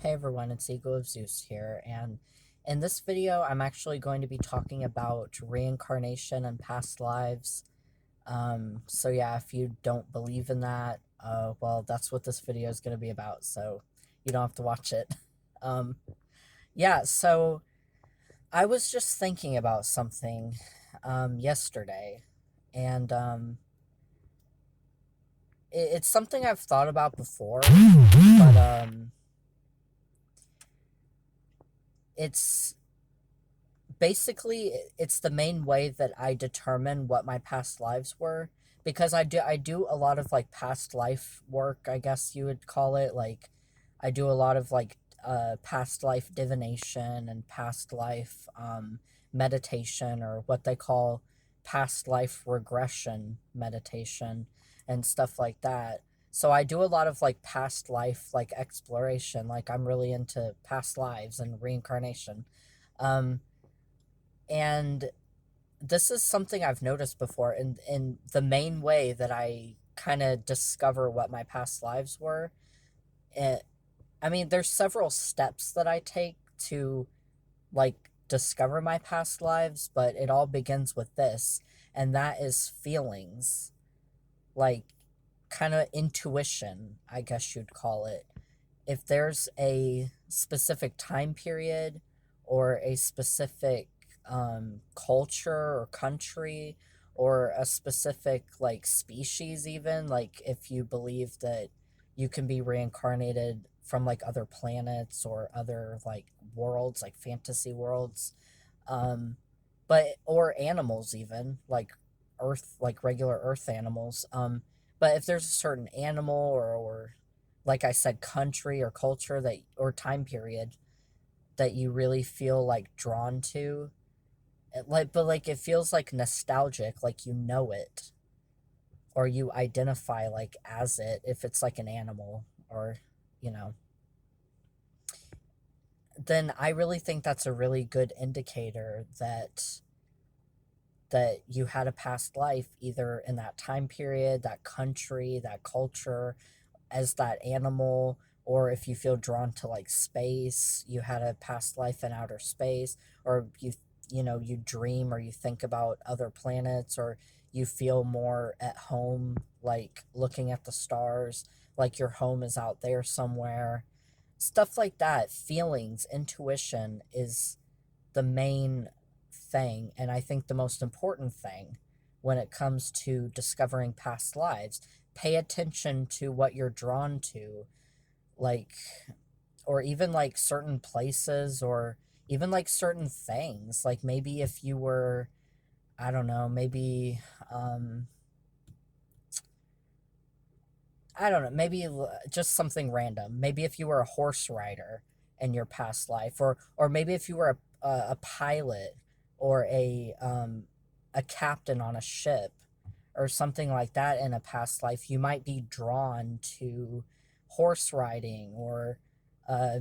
Hey everyone, it's Ego of Zeus here, and in this video, I'm actually going to be talking about reincarnation and past lives. So yeah, if you don't believe in that, well, that's what this video is going to be about, so you don't have to watch it. Um, yeah, so I was just thinking about something yesterday, and it's something I've thought about before, but it's basically it's the main way that I determine what my past lives were, because I do a lot of like past life work, I guess you would call it. Like I do a lot of like past life divination and past life meditation, or what they call past life regression meditation and stuff like that. So I do a lot of like past life like exploration. Like I'm really into past lives and reincarnation. Um and this is something I've noticed before, and the main way that I kind of discover what my past lives were. It, I mean, there's several steps that I take to like discover my past lives, but it all begins with this, and that is feelings, like kind of intuition, I guess you'd call it. If there's a specific time period or a specific culture or country or a specific like species, even like if you believe that you can be reincarnated from like other planets or other like worlds, like fantasy worlds, um but or animals, even like earth, like regular earth animals. But if there's a certain animal or like I said, country or culture that, or time period, that you really feel like drawn to, like, but like it feels like nostalgic, like you know it, or you identify like as it, if it's like an animal, or you know, then I really think that's a really good indicator that you had a past life, either in that time period, that country, that culture, as that animal. Or if you feel drawn to like space, you had a past life in outer space. Or you dream or you think about other planets, or you feel more at home, like looking at the stars, like your home is out there somewhere. Stuff like that. Feelings, intuition is the main thing, and I think the most important thing when it comes to discovering past lives. Pay attention to what you're drawn to, like, or even like certain places, or even like certain things. Like maybe if you were, I don't know, maybe, um, I don't know, maybe just something random. Maybe if you were a horse rider in your past life, or maybe if you were a pilot, or a captain on a ship, or something like that in a past life, you might be drawn to horse riding, or uh,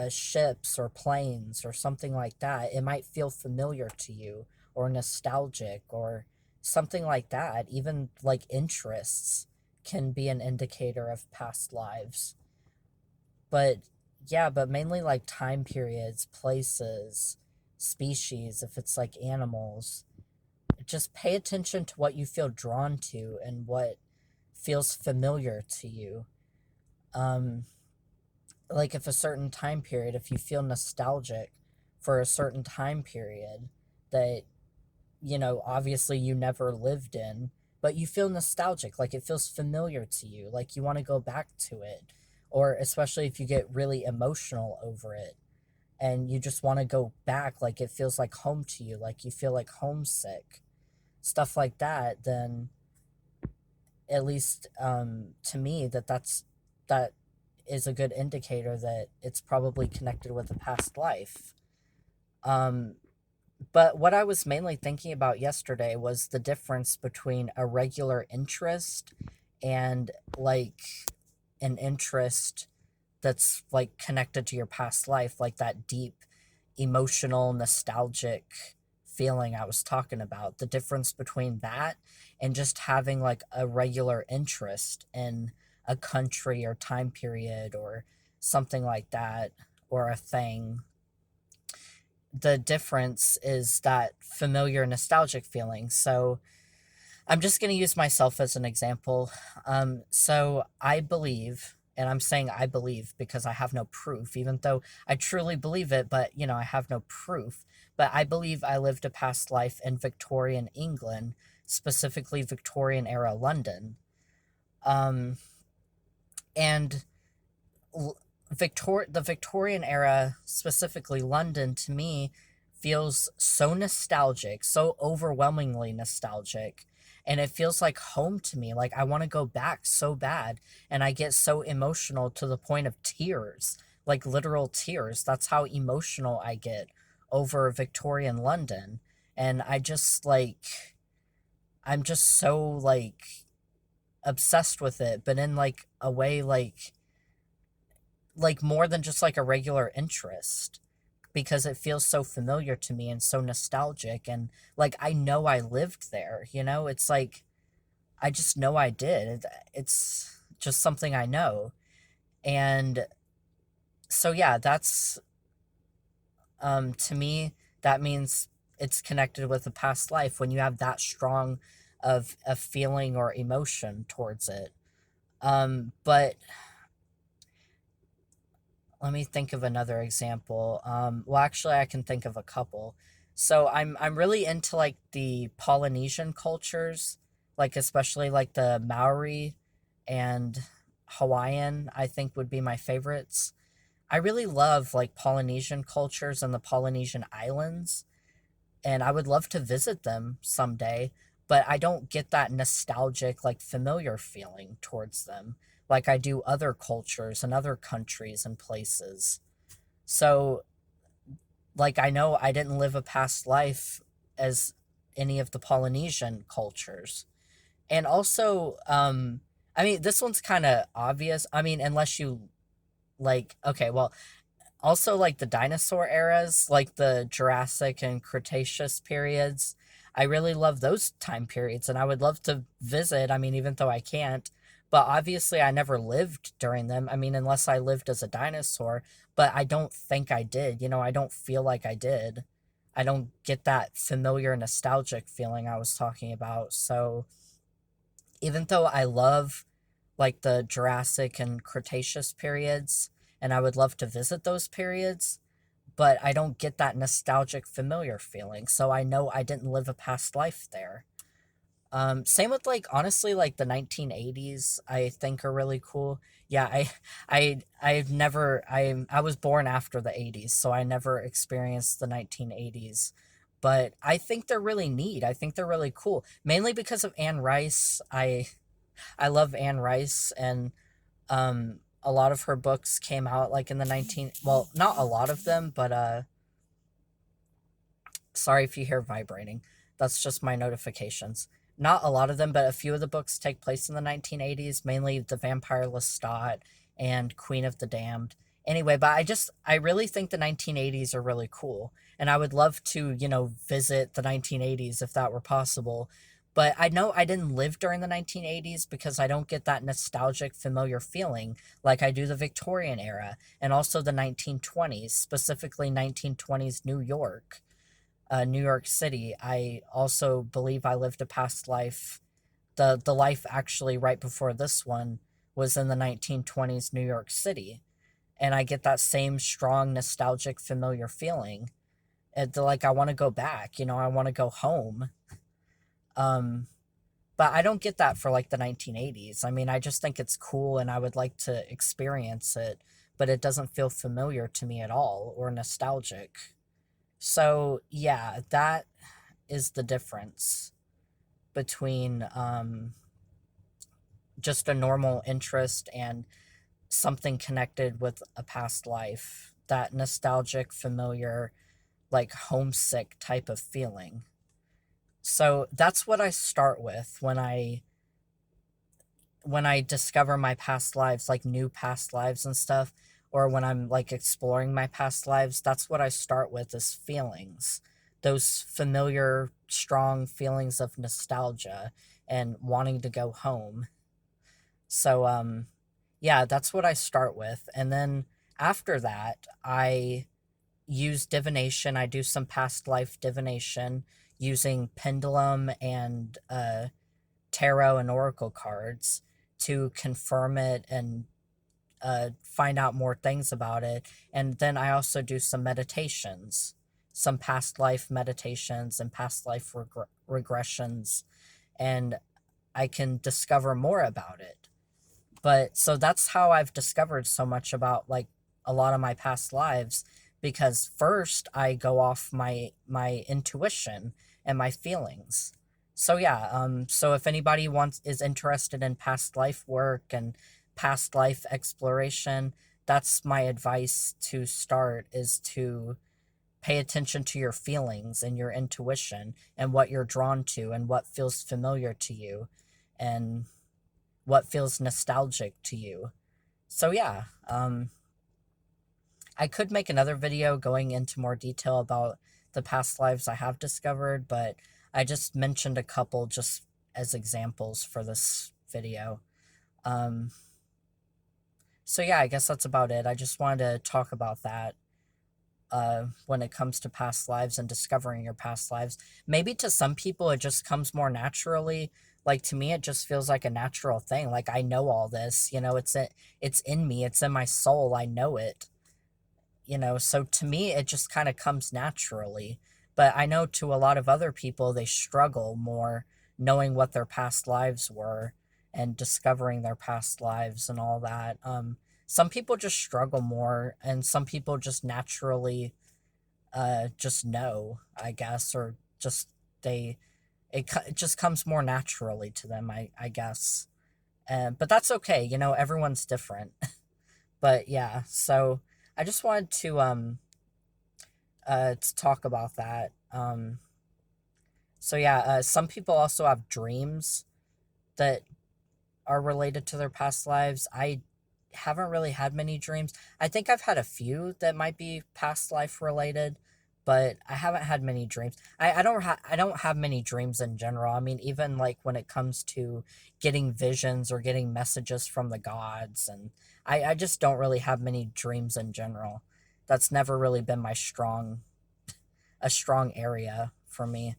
ships or planes or something like that. It might feel familiar to you, or nostalgic, or something like that. Even like interests can be an indicator of past lives. But yeah, but mainly like time periods, places, species, if it's like animals. Just pay attention to what you feel drawn to and what feels familiar to you. Um, like if a certain time period, if you feel nostalgic for a certain time period that, obviously you never lived in, but you feel nostalgic, like it feels familiar to you, like you want to go back to it. Or especially if you get really emotional over it and you just want to go back, like it feels like home to you, like you feel like homesick, stuff like that. Then at least to me, that is a good indicator that it's probably connected with a past life. Um, but what I was mainly thinking about yesterday was the difference between a regular interest and like an interest that's like connected to your past life, like that deep emotional nostalgic feeling I was talking about. The difference between that and just having like a regular interest in a country or time period or something like that, or a thing. The difference is that familiar nostalgic feeling. So I'm just going to use myself as an example. So I believe, and I'm saying I believe because I have no proof, even though I truly believe it, but I have no proof. But I believe I lived a past life in Victorian England, specifically Victorian era London. Um, and the Victorian era, specifically London, to me feels so nostalgic, so overwhelmingly nostalgic. And it feels like home to me. Like I want to go back so bad. And I get so emotional to the point of tears, like literal tears. That's how emotional I get over Victorian London. And I'm just so obsessed with it, but in like a way more than just like a regular interest, because it feels so familiar to me and so nostalgic, and like I know I lived there, it's like I just know I did. It's just something I know. And so yeah, that's to me that means it's connected with a past life when you have that strong of a feeling or emotion towards it. But let me think of another example. Well, actually, I can think of a couple. So I'm really into like the Polynesian cultures, like especially like the Maori and Hawaiian. I think would be my favorites. I really love like Polynesian cultures and the Polynesian islands, and I would love to visit them someday, but I don't get that nostalgic, like familiar feeling towards them like I do other cultures and other countries and places. So, like, I know I didn't live a past life as any of the Polynesian cultures. And also, I mean, this one's kind of obvious. I mean, unless you like, okay, well, also like the dinosaur eras, like the Jurassic and Cretaceous periods. I really love those time periods and I would love to visit. I mean, even though I can't, but obviously I never lived during them. I mean, unless I lived as a dinosaur, but I don't think I did. I don't feel like I did. I don't get that familiar nostalgic feeling I was talking about. So even though I love like the Jurassic and Cretaceous periods, and I would love to visit those periods, but I don't get that nostalgic, familiar feeling. So I know I didn't live a past life there. Same with like honestly, like the 1980s, I think are really cool. Yeah, I was born after the 80s, so I never experienced the 1980s. But I think they're really neat. I think they're really cool, mainly because of Anne Rice. I love Anne Rice, and a lot of her books came out like in the 19, well, not a lot of them, but sorry if you hear vibrating. That's just my notifications. Not a lot of them, but a few of the books take place in the 1980s, mainly The Vampire Lestat and Queen of the Damned. Anyway, but I really think the 1980s are really cool. And I would love to, visit the 1980s if that were possible. But I know I didn't live during the 1980s because I don't get that nostalgic, familiar feeling like I do the Victorian era and also the 1920s, specifically 1920s New York. New York City. I also believe I lived a past life. The life actually right before this one was in the 1920s New York City, and I get that same strong nostalgic familiar feeling. Like I want to go back, I want to go home. Um but I don't get that for like the 1980s. I mean, I just think it's cool and I would like to experience it, but it doesn't feel familiar to me at all or nostalgic. So, yeah, that is the difference between just a normal interest and something connected with a past life. That nostalgic, familiar, like homesick type of feeling. So that's what I start with when I discover my past lives, like new past lives and stuff, or when I'm like exploring my past lives, that's what I start with is feelings. Those familiar, strong feelings of nostalgia and wanting to go home. So yeah, that's what I start with. And then after that, I use divination. I do some past life divination using pendulum and tarot and oracle cards to confirm it and find out more things about it. And then I also do some meditations, some past life meditations and past life regressions, and I can discover more about it. But so that's how I've discovered so much about like a lot of my past lives, because first I go off my intuition and my feelings. So yeah, so if anybody wants is interested in past life work and past life exploration, that's my advice to start, is to pay attention to your feelings and your intuition and what you're drawn to and what feels familiar to you and what feels nostalgic to you. So yeah, I could make another video going into more detail about the past lives I have discovered, but I just mentioned a couple just as examples for this video. Um, so yeah, I guess that's about it. I just wanted to talk about that when it comes to past lives and discovering your past lives. Maybe to some people it just comes more naturally. Like to me, it just feels like a natural thing. Like I know all this, it's in me, it's in my soul. I know it, so to me it just kind of comes naturally. But I know to a lot of other people they struggle more knowing what their past lives were and discovering their past lives and all that. Some people just struggle more, and some people just naturally just know, I guess, or just they it just comes more naturally to them, I guess. But that's okay, everyone's different. But yeah, so I just wanted to talk about that. So yeah, some people also have dreams that are related to their past lives. I haven't really had many dreams. I think I've had a few that might be past life related, but I haven't had many dreams. I don't have many dreams in general. I mean, even like when it comes to getting visions or getting messages from the gods, and I just don't really have many dreams in general. That's never really been a strong area for me.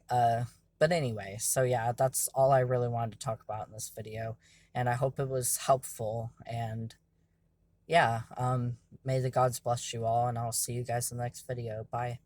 Uh, but anyway, so yeah, that's all I really wanted to talk about in this video, and I hope it was helpful. And yeah, may the gods bless you all, and I'll see you guys in the next video. Bye.